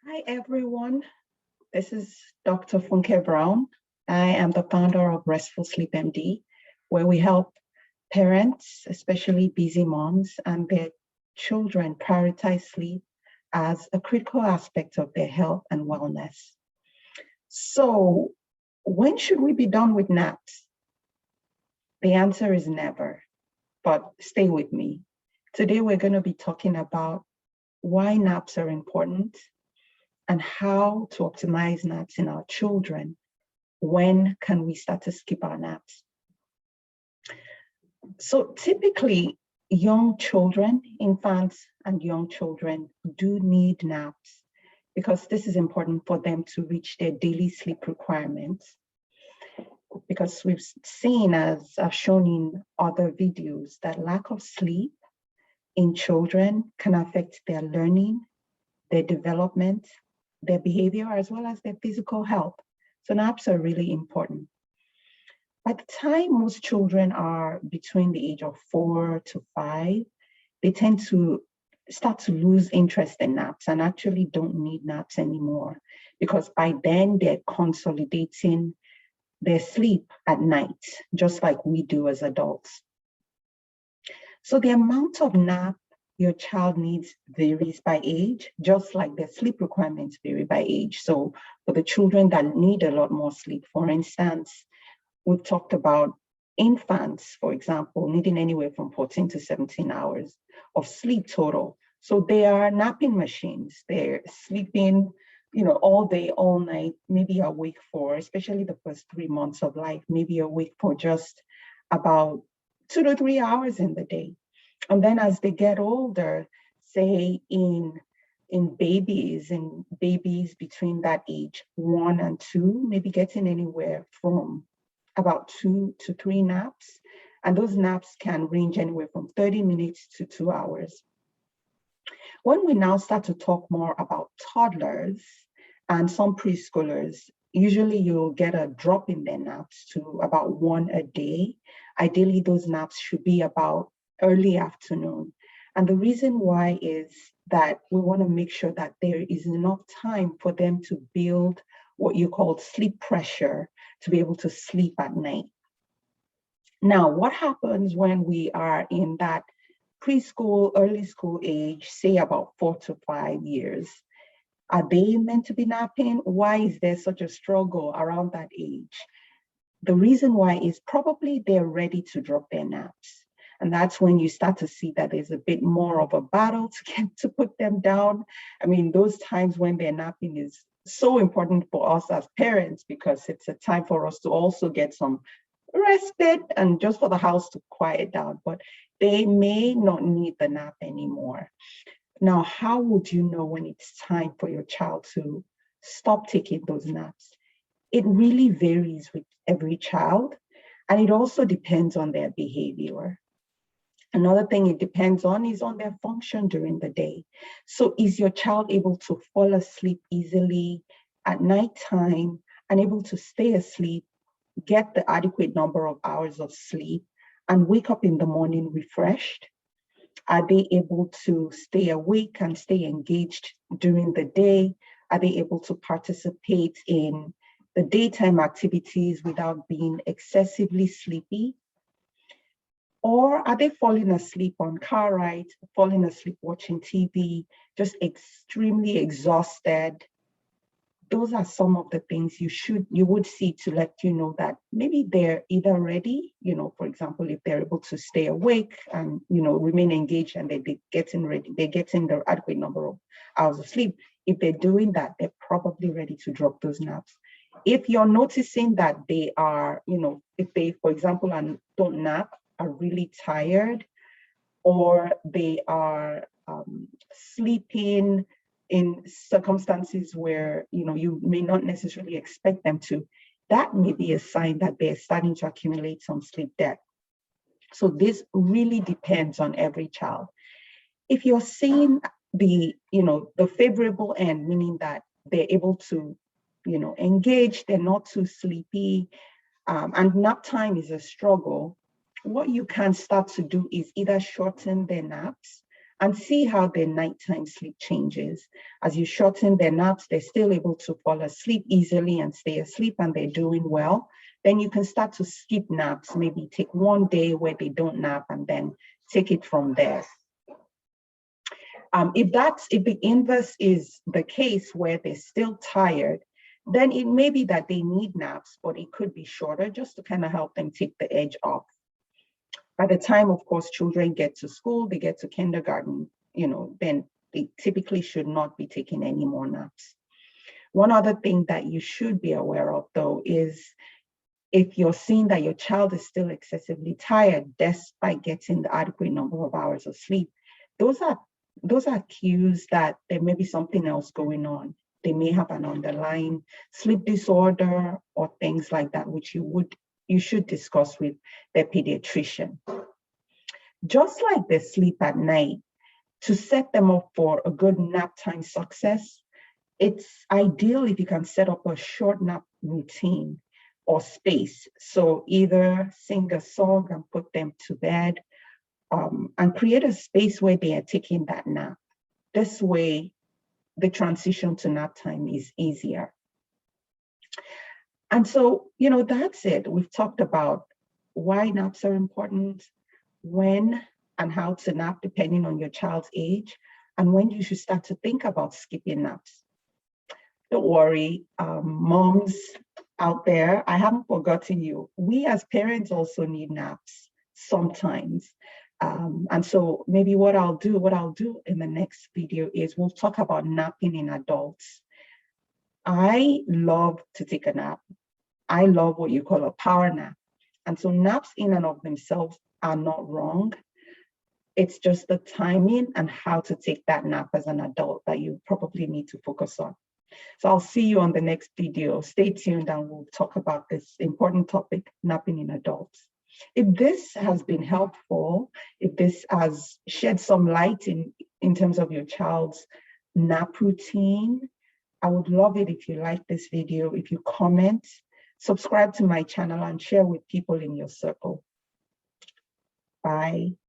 Hi, everyone. This is Dr. Funke Brown. I am the founder of Restful Sleep MD, where we help parents, especially busy moms, and their children prioritize sleep as a critical aspect of their health and wellness. So, when should we be done with naps? The answer is never, but stay with me. Today, we're going to be talking about why naps are important and how to optimize naps in our children. When can we start to skip our naps? So typically, young children, infants and young children do need naps because this is important for them to reach their daily sleep requirements. Because we've seen, as I've shown in other videos, that lack of sleep in children can affect their learning, their development, their behavior, as well as their physical health. So naps are really important. By the time most children are between the age of 4 to 5, they tend to start to lose interest in naps and actually don't need naps anymore, because by then they're consolidating their sleep at night, just like we do as adults. So the amount of nap your child needs varies by age, just like their sleep requirements vary by age. So for the children that need a lot more sleep, for instance, we've talked about infants, for example, needing anywhere from 14 to 17 hours of sleep total. So they are napping machines. They're sleeping, all day, all night, maybe awake for, especially the first 3 months of life, maybe awake for just about 2 to 3 hours in the day. And then as they get older, say in babies between that age 1 and 2, maybe getting anywhere from about 2 to 3 naps. And those naps can range anywhere from 30 minutes to 2 hours. When we now start to talk more about toddlers and some preschoolers, usually you'll get a drop in their naps to about 1 a day. Ideally, those naps should be about early afternoon. And the reason why is that we want to make sure that there is enough time for them to build what you call sleep pressure to be able to sleep at night. Now, what happens when we are in that preschool, early school age, say about 4 to 5 years? Are they meant to be napping? Why is there such a struggle around that age? The reason why is probably they're ready to drop their naps. And that's when you start to see that there's a bit more of a battle to put them down. I mean, those times when they're napping is so important for us as parents, because it's a time for us to also get some respite and just for the house to quiet down. But they may not need the nap anymore. Now, how would you know when it's time for your child to stop taking those naps? It really varies with every child, and it also depends on their behavior. Another thing it depends on is on their function during the day. So is your child able to fall asleep easily at nighttime and able to stay asleep, get the adequate number of hours of sleep, and wake up in the morning refreshed? Are they able to stay awake and stay engaged during the day? Are they able to participate in the daytime activities without being excessively sleepy? Or are they falling asleep on car rides, falling asleep watching TV, just extremely exhausted? Those are some of the things you would see to let you know that maybe they're either ready, for example, if they're able to stay awake and, remain engaged and they're getting ready, they're getting the adequate number of hours of sleep. If they're doing that, they're probably ready to drop those naps. If you're noticing that they are, if they, for example, don't nap, are really tired, or they are sleeping in circumstances where you may not necessarily expect them to, that may be a sign that they're starting to accumulate some sleep debt. So this really depends on every child. If you're seeing the favorable end, meaning that they're able to engage, they're not too sleepy, and nap time is a struggle, what you can start to do is either shorten their naps and see how their nighttime sleep changes. As you shorten their naps, they're still able to fall asleep easily and stay asleep, and they're doing well. Then you can start to skip naps, maybe take one day where they don't nap and then take it from there. If the inverse is the case where they're still tired, then it may be that they need naps, but it could be shorter just to kind of help them take the edge off. By the time, of course, children get to school, they get to kindergarten, then they typically should not be taking any more naps. One other thing that you should be aware of, though, is if you're seeing that your child is still excessively tired despite getting the adequate number of hours of sleep, those are cues that there may be something else going on. They may have an underlying sleep disorder or things like that, which you should discuss with their pediatrician. Just like they sleep at night, to set them up for a good nap time success, it's ideal if you can set up a short nap routine or space. So either sing a song and put them to bed, and create a space where they are taking that nap. This way, the transition to nap time is easier. And so, that's it. We've talked about why naps are important, when and how to nap depending on your child's age, and when you should start to think about skipping naps. Don't worry, moms out there, I haven't forgotten you. We as parents also need naps sometimes. And so maybe what I'll do in the next video is we'll talk about napping in adults. I love to take a nap. I love what you call a power nap. And so naps in and of themselves are not wrong. It's just the timing and how to take that nap as an adult that you probably need to focus on. So I'll see you on the next video. Stay tuned and we'll talk about this important topic, napping in adults. If this has been helpful, if this has shed some light in terms of your child's nap routine, I would love it if you like this video, if you comment, subscribe to my channel and share with people in your circle. Bye.